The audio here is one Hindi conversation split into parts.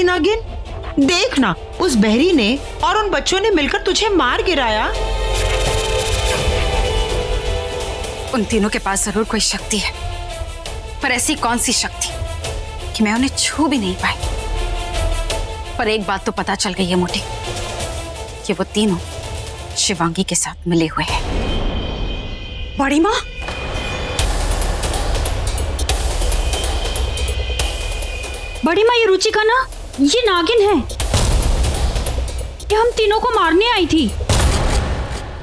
काली नागिन, देख ना, उस बहरी ने और उन बच्चों ने मिलकर तुझे मार गिराया। उन तीनों के पास जरूर कोई शक्ति है, पर ऐसी कौन सी शक्ति कि मैं उन्हें छू भी नहीं पाई। पर एक बात तो पता चल गई है मुझे कि वो तीनों शिवांगी के साथ मिले हुए हैं। बड़ी माँ, बड़ी माँ, ये रुचिका ना, ये नागिन है। ये हम तीनों को मारने आई थी।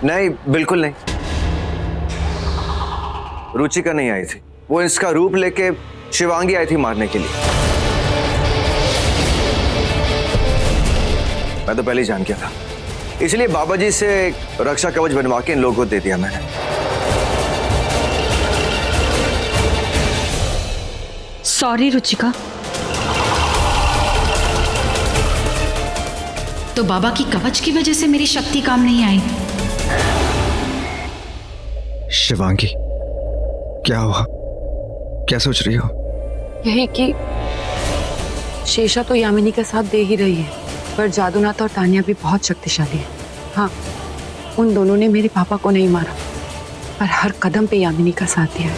नहीं, बिल्कुल नहीं, रुचिका नहीं आई थी। वो इसका रूप लेके शिवांगी आई थी मारने के लिए। मैं तो पहले ही जान गया था, इसलिए बाबा जी से रक्षा कवच बनवा के इन लोगों को दे दिया मैंने। सॉरी रुचिका। तो बाबा की कवच की वजह से मेरी शक्ति काम नहीं आई। शिवांगी, क्या हुआ? क्या सोच रही हो? यही कि शेषा तो यामिनी का साथ दे ही रही है, पर जादूनाथ और तानिया भी बहुत शक्तिशाली है। हाँ, उन दोनों ने मेरे पापा को नहीं मारा, पर हर कदम पे यामिनी का साथ दिया है।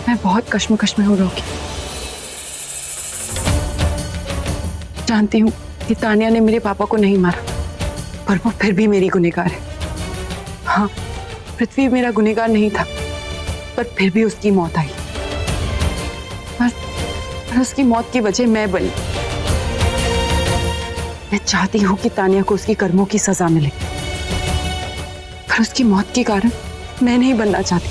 मैं बहुत कश्मकश में हूँ रोकी। जानती हूँ कि तानिया ने मेरे पापा को नहीं मारा, पर वो फिर भी मेरी गुनहगार है। हाँ, पृथ्वी मेरा गुनहगार नहीं था, पर फिर भी उसकी मौत आई। पर उसकी मौत की वजह मैं बनी। मैं चाहती हूँ कि तानिया को उसकी कर्मों की सजा मिले, पर उसकी मौत के कारण मैं नहीं बनना चाहती।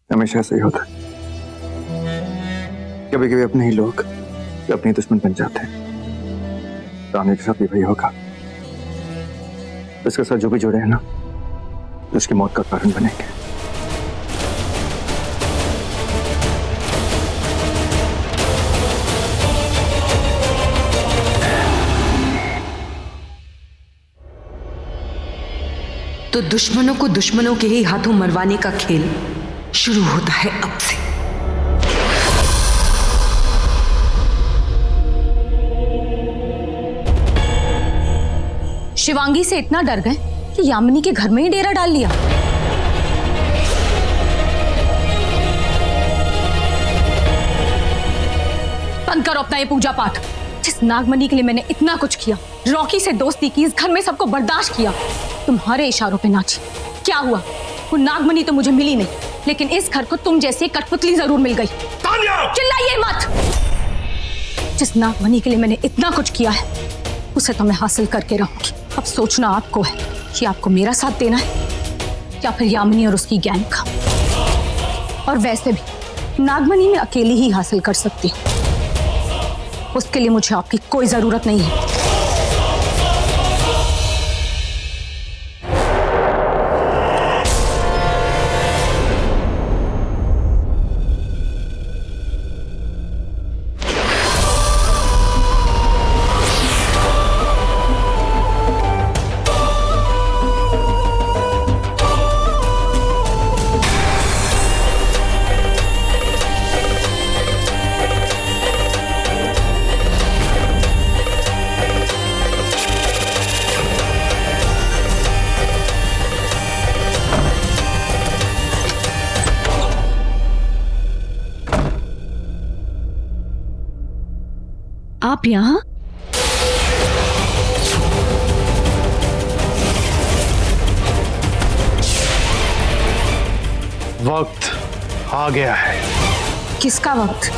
हमेशा ऐसा ही होता है, कभी कभी अपने ही लोग अपने दुश्मन बन जाते हैं। तानिया के साथ भी वही होगा। इसके साथ जो भी जुड़े हैं ना, उसकी मौत का कारण बनेंगे। तो दुश्मनों को दुश्मनों के ही हाथों मरवाने का खेल शुरू होता है अब से। शिवांगी से इतना डर गए कि यामिनी के घर में ही डेरा डाल लिया। बंद करो अपना ये पूजा पाठ। जिस नागमणि के लिए मैंने इतना कुछ किया, रॉकी से दोस्ती की, इस घर में सबको बर्दाश्त किया, तुम्हारे इशारों पे नाची। क्या हुआ? वो नागमणि तो मुझे मिली नहीं, लेकिन इस घर को तुम जैसी कठपुतली जरूर मिल गई। चिल्लाइए मत। जिस नागमणि के लिए मैंने इतना कुछ किया है, उसे तो मैं हासिल करके रहूंगी। अब सोचना आपको है कि आपको मेरा साथ देना है या फिर यामिनी और उसकी गैंग का। और वैसे भी नागमणि मैं अकेली ही हासिल कर सकती हूँ, उसके लिए मुझे आपकी कोई जरूरत नहीं है। आप यहाँ? वक्त आ गया है। किसका वक्त?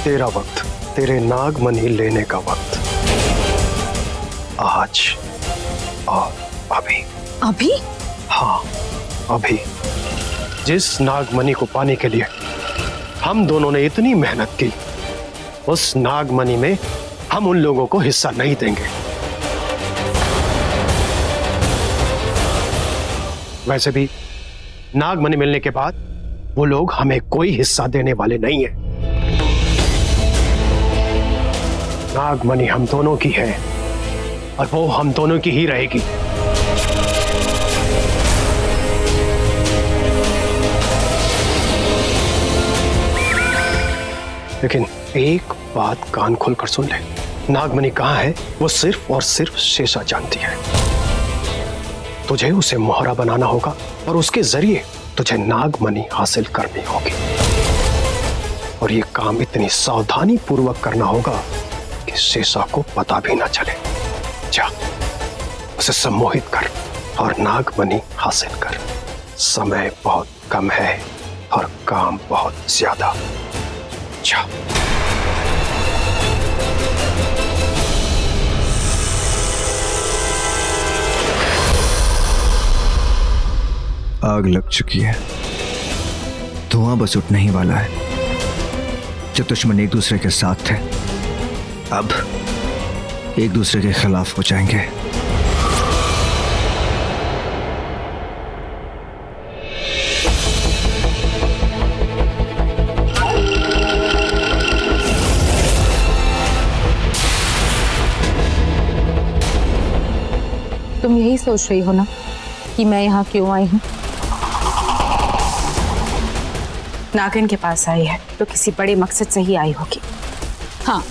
तेरा वक्त, तेरे नागमणि लेने का वक्त। आज और अभी। अभी? हाँ, अभी। जिस नागमणि को पाने के लिए हम दोनों ने इतनी मेहनत की, उस नागमणि में हम उन लोगों को हिस्सा नहीं देंगे। वैसे भी नागमणि मिलने के बाद वो लोग हमें कोई हिस्सा देने वाले नहीं हैं। नागमणि हम दोनों की है और वो हम दोनों की ही रहेगी। लेकिन एक बात कान खोलकर सुन ले, नागमणि कहाँ है वो सिर्फ और सिर्फ शेषा जानती है। तुझे उसे मोहरा बनाना होगा और उसके जरिए तुझे नागमणि हासिल करनी होगी, और ये काम इतनी सावधानी पूर्वक करना होगा कि शेषा को पता भी ना चले। जा, उसे सम्मोहित कर और नागमणि हासिल कर। समय बहुत कम है और काम बहुत ज्यादा। जा। आग लग चुकी है, धुआं बस उठने ही वाला है। जो दुश्मन एक दूसरे के साथ थे, अब एक दूसरे के खिलाफ हो जाएंगे। तुम यही सोच रही हो ना कि मैं यहाँ क्यों आई हूँ? नागिन के पास आई है तो किसी बड़े मकसद से ही आई होगी। हाँ,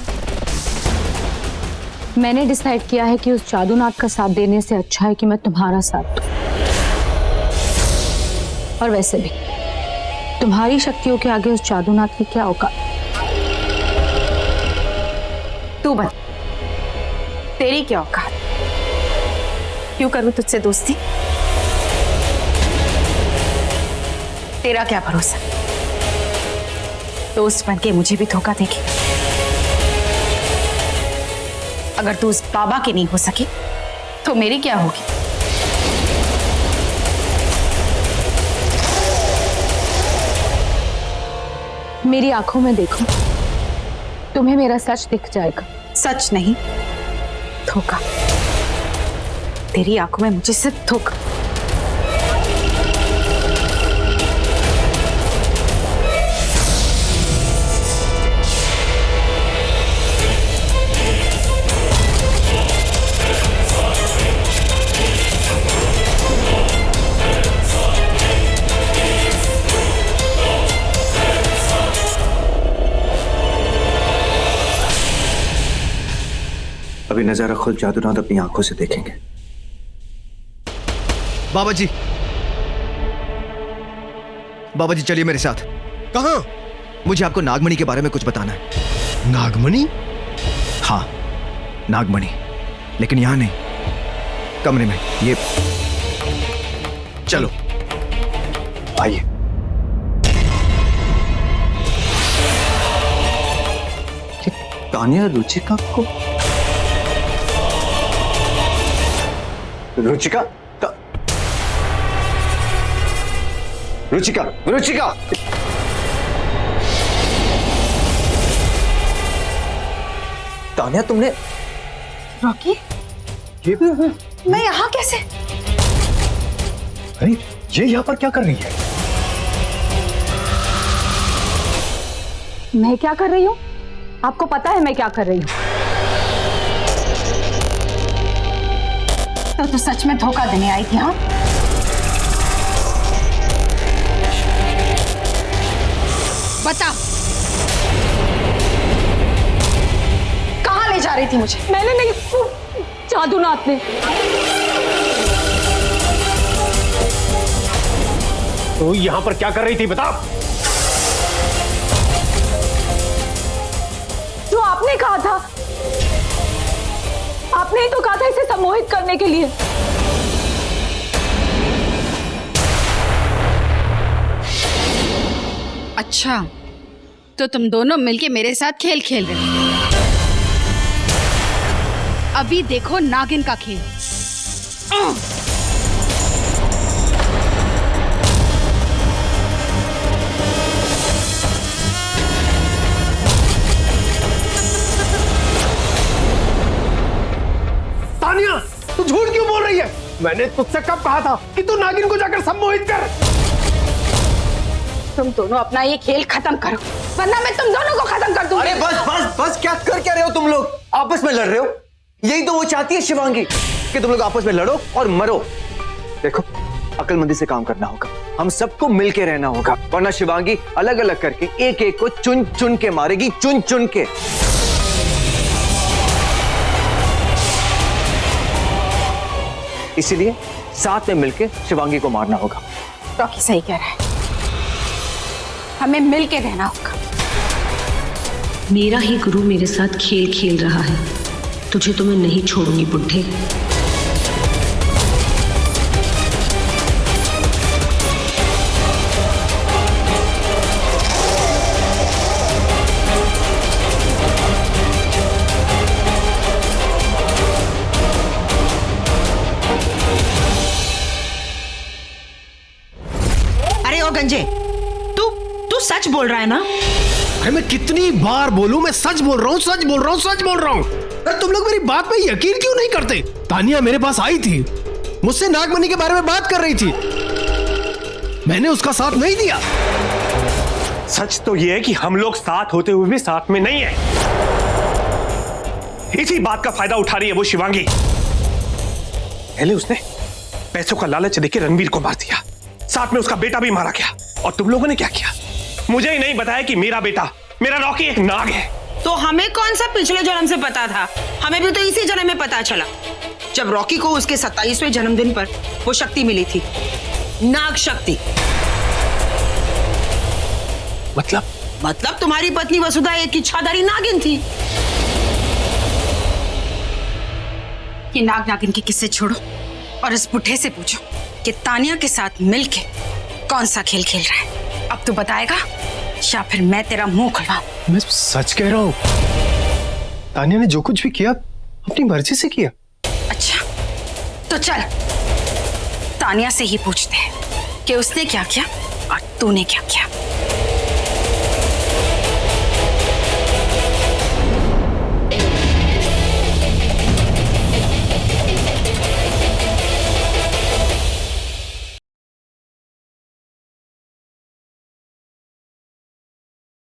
मैंने डिसाइड किया है कि उस जादूनाथ का साथ देने से अच्छा है कि मैं तुम्हारा साथ दूं। और वैसे भी तुम्हारी शक्तियों के आगे उस जादूनाथ की क्या औकात। तू बता, तेरी क्या औकात? क्यों करूं तुझसे दोस्ती? तेरा क्या भरोसा, दोस्त बन के मुझे भी धोखा देगी? अगर तू उस बाबा की नहीं हो सकी तो मेरी क्या होगी? मेरी आंखों में देखो, तुम्हें मेरा सच दिख जाएगा। सच नहीं, धोखा। तेरी आंखों में मुझे सिर्फ धोखा। अभी नजारा खुद जादूनाथ अपनी आंखों से देखेंगे। बाबा जी, बाबा जी चलिए मेरे साथ। कहाँ? मुझे आपको नागमणि के बारे में कुछ बताना है। नागमणि? हाँ, नागमणि, लेकिन यहां नहीं, कमरे में। ये चलो आइए। तानिया रुचिका को, रुचिका रुचिका रुचिका तानिया, तुमने रॉकी, मैं यहाँ कैसे? अरे ये यहाँ पर क्या कर रही है? मैं क्या कर रही हूँ? आपको पता है मैं क्या कर रही हूँ? तो तू सच में धोखा देने आई थी? हाँ, बता, कहाँ ले जा रही थी मुझे? मैंने नहीं, जादूनाथ ने। तो यहाँ पर क्या कर रही थी बता? जो आपने कहा था, आपने ही तो कहा था इसे सम्मोहित करने के लिए। अच्छा, तो तुम दोनों मिलके मेरे साथ खेल खेल रहे हो। अभी देखो नागिन का खेल। तानिया, तू झूठ क्यों बोल रही है? मैंने तुझसे कब कहा था कि तू नागिन को जाकर सम्मोहित कर? तुम दोनों अपना ये खेल खत्म करो, वरना मैं तुम दोनों को खत्म कर दूंगी। अरे बस बस बस, क्या रहे हो तुम लोग? आपस में लड़ रहे हो? यही तो वो चाहती है शिवांगी, कि तुम लोग आपस में लड़ो और मरो। देखो, अक्लमंदी से काम करना होगा। हम सबको मिलके रहना होगा, वरना शिवांगी अलग अलग करके एक एक को चुन चुन के मारेगी, चुन चुन के। इसीलिए साथ में मिलके शिवांगी को मारना होगा। रॉकी सही कह रहा है, हमें मिल के रहना होगा। मेरा ही गुरु मेरे साथ खेल खेल रहा है, तुझे तो मैं नहीं छोड़ूंगी बुढ़े। अरे ओ गंजे, तू तू सच बोल रहा है ना? अरे मैं कितनी बार बोलूं, मैं सच बोल रहा हूँ, सच बोल रहा हूँ, सच बोल रहा हूँ। अरे तुम लोग मेरी बात पे यकीन क्यों नहीं करते? तानिया मेरे पास आई थी, मुझसे नागमणि के बारे में बात कर रही थी, मैंने उसका साथ नहीं दिया। सच तो यह है कि हम लोग साथ होते हुए भी साथ में नहीं है। इसी बात का फायदा उठा रही है वो शिवांगी। पहले उसने पैसों का लालच देके रणवीर को मार दिया, साथ में उसका बेटा भी मारा गया। और तुम लोगों ने क्या किया? मुझे ही नहीं बताया कि मेरा बेटा, मेरा रॉकी एक नाग है। तो हमें कौन सा पिछले जन्म से पता था? हमें भी तो इसी जन्म में पता चला, जब रॉकी को उसके 27वें जन्मदिन पर वो शक्ति मिली थी, नाग शक्ति। मतलब तुम्हारी पत्नी वसुधा एक इच्छाधारी नागिन थी। ये नाग नागिन के किस्से छोड़ो और इस बुढ़े से पूछो कि तानिया के साथ मिलके कौन सा खेल खेल रहा है। अब तू बताएगा या फिर मैं तेरा मुंह खुलवाऊं? मैं सच कह रहा हूँ, तानिया ने जो कुछ भी किया अपनी मर्जी से किया। अच्छा तो चल तानिया से ही पूछते हैं कि उसने क्या किया और तूने क्या किया।